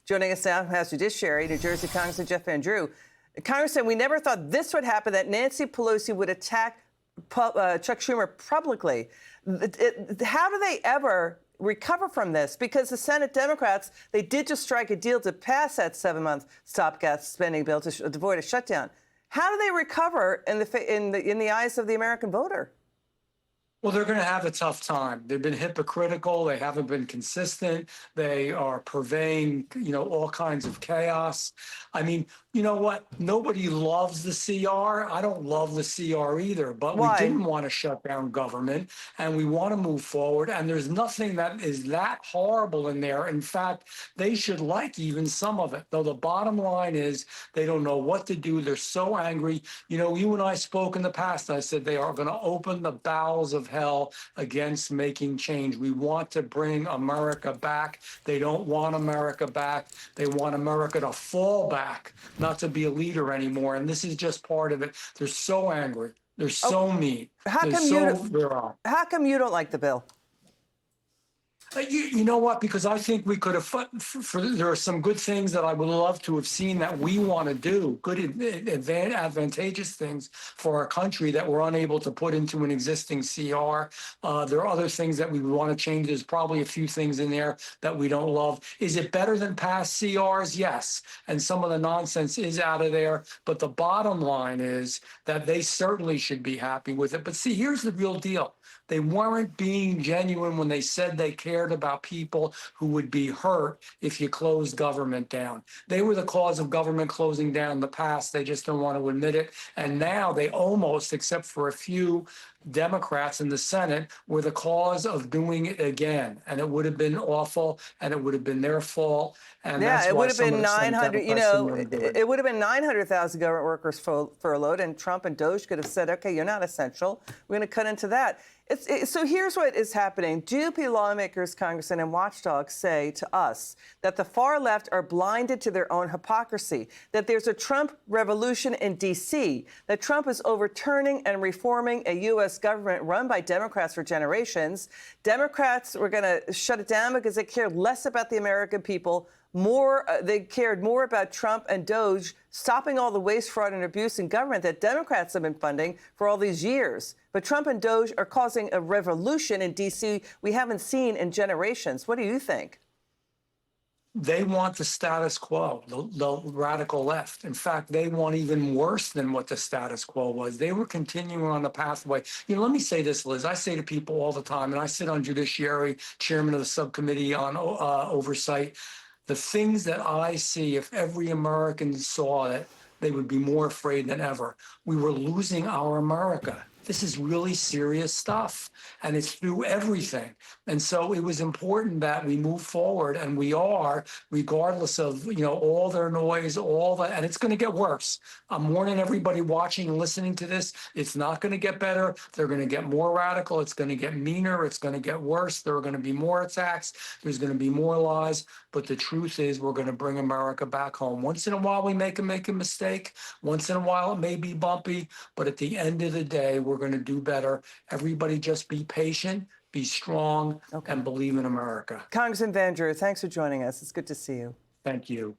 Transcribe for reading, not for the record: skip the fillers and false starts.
Joining us now from House Judiciary, New Jersey Congressman Jeff Van Drew. Congressman, we never thought this would happen, that Nancy Pelosi would attack Chuck Schumer publicly. How do they ever recover from this? Because the Senate Democrats, they did just strike a deal to pass that 7-month stopgap spending bill to avoid a shutdown. How do they recover in the eyes of the American voter? Well, they're going to have a tough time. They've been hypocritical. They haven't been consistent. They are purveying, all kinds of chaos. I mean, you know what? Nobody loves the CR. I don't love the CR either, but Why? we didn't want to shut down government and we want to move forward. And there's nothing that is that horrible in there. In fact, they should like even some of it, though the bottom line is they don't know what to do. They're so angry. You and I spoke in the past. I said they are going to open the bowels of hell against making change. We want to bring America back. They don't want America back. They want America to fall back, not to be a leader anymore. And this is just part of it. They're so angry. They're so mean. How come you don't like the bill? You know what? Because I think we could have, there are some good things that I would love to have seen that we want to do, good, advantageous things for our country that we're unable to put into an existing CR. There are other things that we want to change. There's probably a few things in there that we don't love. Is it better than past CRs? Yes. And some of the nonsense is out of there. But the bottom line is that they certainly should be happy with it. But see, here's the real deal. They weren't being genuine when they said they cared about people who would be hurt if you closed government down. They were the cause of government closing down in the past. They just don't want to admit it. And now they almost, except for a few Democrats in the Senate, were the cause of doing it again. And it would have been awful, and it would have been their fault. And yeah, that's it why would have been 900. it would have been 900,000 government workers furloughed, and Trump and Doge could have said, "Okay, you're not essential. We're going to cut into that." So here's what is happening. GOP lawmakers, congressmen, and watchdogs say to us that the far left are blinded to their own hypocrisy, that there's a Trump revolution in D.C., that Trump is overturning and reforming a U.S. government run by Democrats for generations. Democrats were going to shut it down because they cared less about the American people. They cared more about Trump and Doge stopping all the waste, fraud, and abuse in government that Democrats have been funding for all these years. But Trump and Doge are causing a revolution in D.C. we haven't seen in generations. What do you think? They want the status quo, the radical left. In fact, they want even worse than what the status quo was. They were continuing on the pathway. Let me say this, Liz. I say to people all the time, and I sit on Judiciary, chairman of the subcommittee on oversight, the things that I see, if every American saw it, they would be more afraid than ever. We were losing our America. This is really serious stuff, and it's through everything. And so it was important that we move forward, and we are, regardless of, all their noise, all that, and it's going to get worse. I'm warning everybody watching and listening to this. It's not going to get better. They're going to get more radical. It's going to get meaner. It's going to get worse. There are going to be more attacks. There's going to be more lies. But the truth is we're going to bring America back home. Once in a while, we make a mistake. Once in a while, it may be bumpy. But at the end of the day, we're going to do better. Everybody just be patient, be strong, and believe in America. Congressman Van Drew, thanks for joining us. It's good to see you. Thank you.